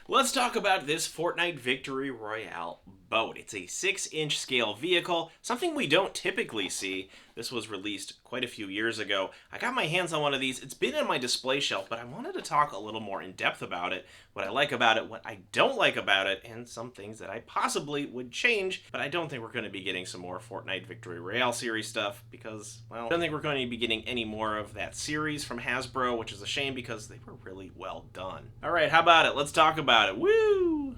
Let's talk about this Fortnite Victory Royale boat. It's a 6-inch scale vehicle, something we don't typically see. This was released quite a few years ago. I got my hands on one of these. It's been in my display shelf, but I wanted to talk a little more in depth about it, what I like about it, what I don't like about it, and some things that I possibly would change. But I don't think we're going to be getting some more Fortnite Victory Royale series stuff because, well, I don't think we're going to be getting any more of that series from Hasbro, which is a shame because they were really well done. All right, how about it? Let's talk about it. Woo!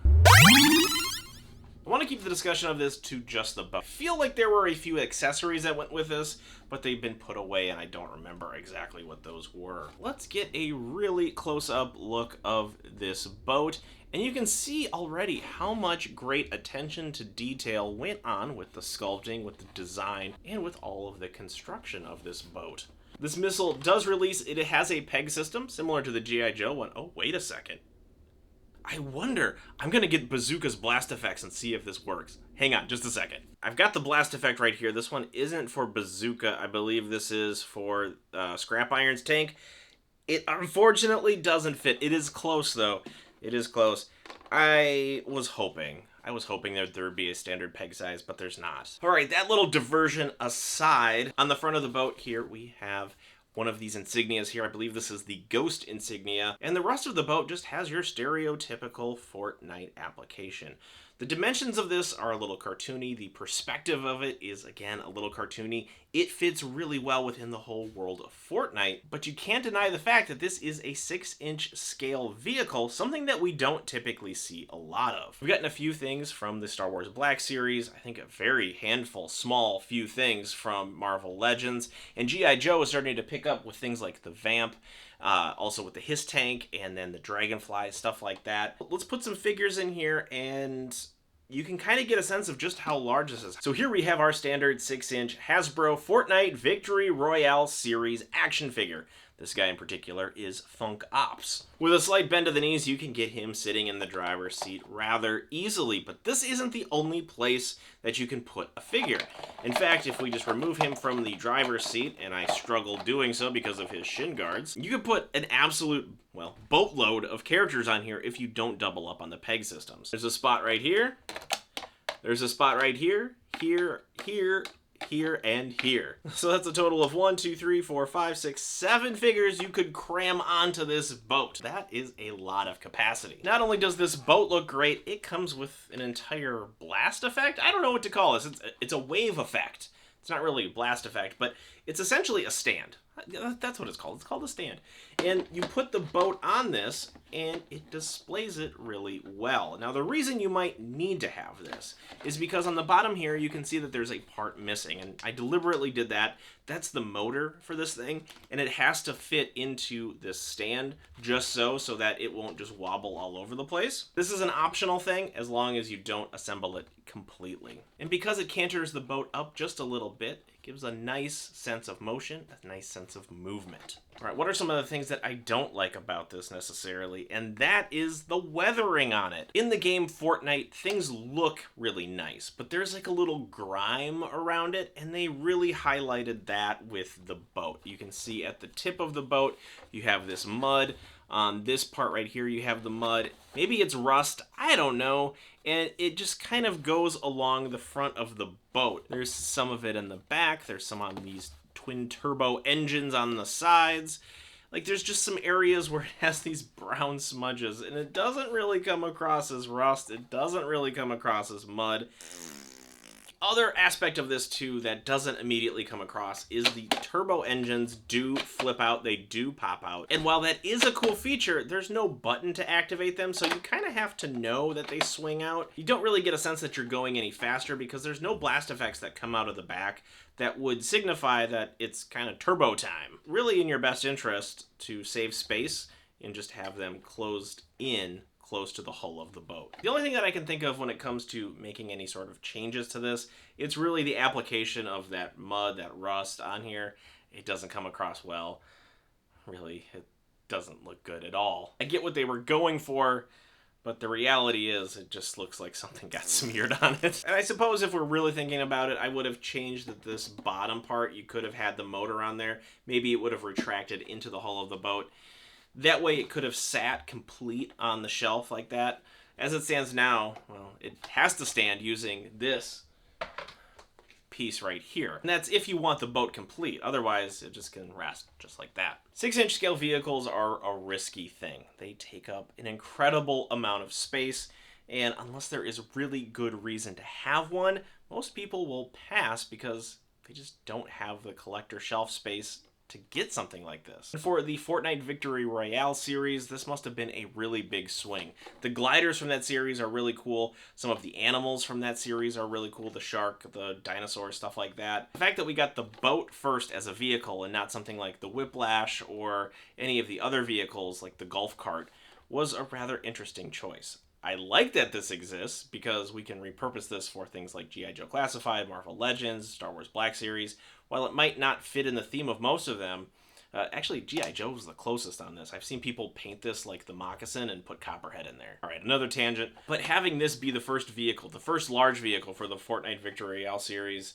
I want to keep the discussion of this to just the boat. I feel like there were a few accessories that went with this, but they've been put away and I don't remember exactly what those were. Let's get a really close-up look of this boat, and you can see already how much great attention to detail went on with the sculpting, with the design, and with all of the construction of this boat. This missile does release, it has a peg system similar to the G.I. Joe one. Oh, wait a second. I wonder, I'm gonna get Bazooka's blast effects and see if this works. Hang on, just a second. I've got the blast effect right here. This one isn't for Bazooka. I believe this is for Scrap Iron's tank. It unfortunately doesn't fit. It is close though. It is close. I was hoping that there would be a standard peg size, but there's not. All right, that little diversion aside, on the front of the boat here, we have one of these insignias here. I believe this is the Ghost insignia, and the rest of the boat just has your stereotypical Fortnite application. The dimensions of this are a little cartoony. The perspective of it is, again, a little cartoony. It fits really well within the whole world of Fortnite, but you can't deny the fact that this is a 6-inch scale vehicle, something that we don't typically see a lot of. We've gotten a few things from the Star Wars Black series, I think a very handful, small few things from Marvel Legends, and G.I. Joe is starting to pick up with things like the Vamp, also with the Hiss tank, and then the Dragonfly, stuff like that. Let's put some figures in here, and you can kind of get a sense of just how large this is. So here we have our standard 6-inch Hasbro Fortnite Victory Royale series action figure. This guy in particular is Funk Ops. With a slight bend of the knees, you can get him sitting in the driver's seat rather easily, but this isn't the only place that you can put a figure. In fact, if we just remove him from the driver's seat, and I struggle doing so because of his shin guards, you could put an absolute, well, boatload of characters on here if you don't double up on the peg systems. There's a spot right here. There's a spot right here, here, and here. So that's a total of 1, 2, 3, 4, 5, 6, 7 figures you could cram onto this boat. That is a lot of capacity. Not only does this boat look great, it comes with an entire blast effect. I don't know what to call this. It's a wave effect. It's not really a blast effect, but it's essentially a stand. That's what it's called. It's called a stand. And you put the boat on this, and it displays it really well. Now, the reason you might need to have this is because on the bottom here, you can see that there's a part missing, and I deliberately did that. That's the motor for this thing, and it has to fit into this stand just so that it won't just wobble all over the place. This is an optional thing as long as you don't assemble it completely. And because it canters the boat up just a little bit, it gives a nice sense of motion, a nice sense of movement. All right, what are some of the things that I don't like about this necessarily? And that is the weathering on it. In the game Fortnite, things look really nice, but there's like a little grime around it, and they really highlighted that with the boat. You can see at the tip of the boat, you have this mud. On this part right here, you have the mud. Maybe it's rust, I don't know. And it just kind of goes along the front of the boat. There's some of it in the back. There's some on these twin turbo engines on the sides. Like, there's just some areas where it has these brown smudges, and it doesn't really come across as rust. It doesn't really come across as mud. Other aspect of this too that doesn't immediately come across is the turbo engines do flip out, they do pop out. And while that is a cool feature, there's no button to activate them, so you kind of have to know that they swing out. You don't really get a sense that you're going any faster because there's no blast effects that come out of the back that would signify that it's kind of turbo time. Really in your best interest to save space and just have them closed in close to the hull of the boat. The only thing that I can think of when it comes to making any sort of changes to this, it's really the application of that mud, that rust on here. It doesn't come across well. Really, it doesn't look good at all. I get what they were going for, but the reality is it just looks like something got smeared on it. And I suppose if we're really thinking about it, I would have changed that this bottom part, you could have had the motor on there. Maybe it would have retracted into the hull of the boat. That way it could have sat complete on the shelf like that. As it stands now, well, it has to stand using this piece right here. And that's if you want the boat complete. Otherwise, it just can rest just like that. 6-inch scale vehicles are a risky thing. They take up an incredible amount of space, and unless there is really good reason to have one, most people will pass because they just don't have the collector shelf space to get something like this. For the Fortnite Victory Royale series, this must have been a really big swing. The gliders from that series are really cool. Some of the animals from that series are really cool. The shark, the dinosaur, stuff like that. The fact that we got the boat first as a vehicle and not something like the Whiplash or any of the other vehicles like the golf cart was a rather interesting choice. I like that this exists because we can repurpose this for things like G.I. Joe Classified, Marvel Legends, Star Wars Black Series. While it might not fit in the theme of most of them, actually G.I. Joe was the closest on this. I've seen people paint this like the moccasin and put Copperhead in there. All right, another tangent. But having this be the first vehicle, the first large vehicle for the Fortnite Victory Royale series,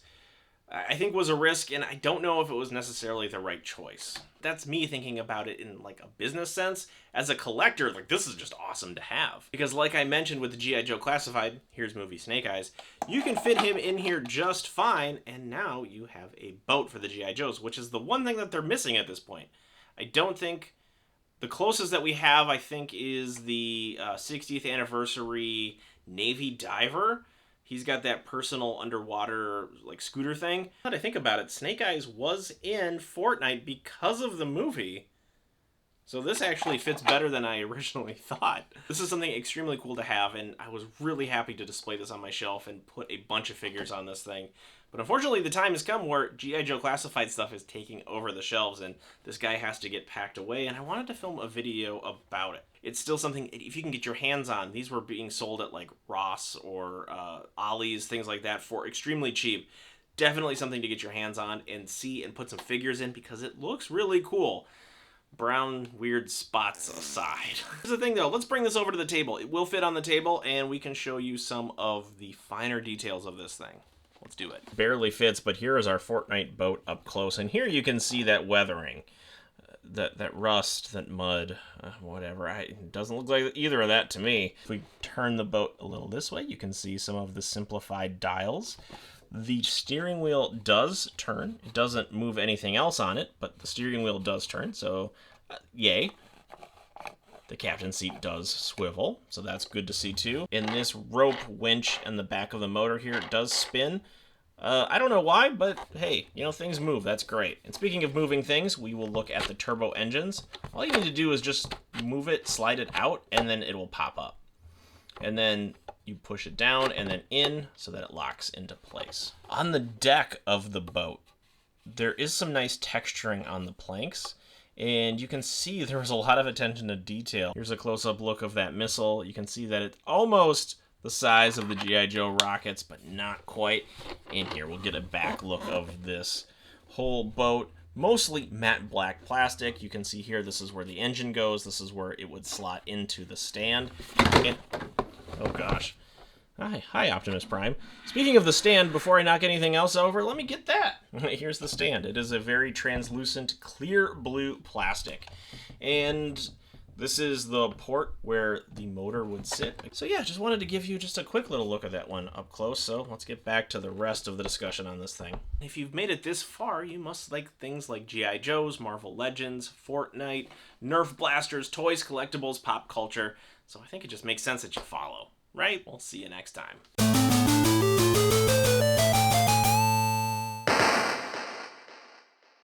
I think was a risk, and I don't know if it was necessarily the right choice. That's me thinking about it in like a business sense. As a collector, like this is just awesome to have. Because like I mentioned with the G.I. Joe Classified, here's movie Snake Eyes, you can fit him in here just fine, and now you have a boat for the G.I. Joes, which is the one thing that they're missing at this point. I don't think, the closest that we have, I think, is the 60th anniversary Navy diver. He's got that personal underwater like scooter thing. Now that I think about it, Snake Eyes was in Fortnite because of the movie. So this actually fits better than I originally thought. This is something extremely cool to have, and I was really happy to display this on my shelf and put a bunch of figures on this thing. But unfortunately, the time has come where G.I. Joe Classified stuff is taking over the shelves, and this guy has to get packed away, and I wanted to film a video about it. It's still something, if you can get your hands on, these were being sold at like Ross or Ollie's, things like that, for extremely cheap. Definitely something to get your hands on and see and put some figures in because it looks really cool. Brown weird spots aside. Here's the thing though, let's bring this over to the table. It will fit on the table and we can show you some of the finer details of this thing. Let's do it. Barely fits, but here is our Fortnite boat up close, and here you can see that weathering, that rust, that mud, whatever. It doesn't look like either of that to me. If we turn the boat a little this way, you can see some of the simplified dials. The steering wheel does turn. It doesn't move anything else on it, but the steering wheel does turn, so yay. The captain's seat does swivel, so that's good to see too. And this rope winch and the back of the motor here does spin. I don't know why, but hey, you know, things move. That's great. And speaking of moving things, we will look at the turbo engines. All you need to do is just move it, slide it out, and then it will pop up. And then you push it down and then in so that it locks into place. On the deck of the boat, there is some nice texturing on the planks. And you can see there was a lot of attention to detail. Here's a close-up look of that missile. You can see that it's almost the size of the G.I. Joe rockets, but not quite. And here, we'll get a back look of this whole boat. Mostly matte black plastic. You can see here, this is where the engine goes. This is where it would slot into the stand. And, oh gosh. Hi, Optimus Prime. Speaking of the stand, before I knock anything else over, let me get that. Here's the stand. It is a very translucent, clear blue plastic. And this is the port where the motor would sit. So yeah, just wanted to give you just a quick little look at that one up close. So let's get back to the rest of the discussion on this thing. If you've made it this far, you must like things like G.I. Joes, Marvel Legends, Fortnite, Nerf blasters, toys, collectibles, pop culture. So I think it just makes sense that you follow. Right? We'll see you next time.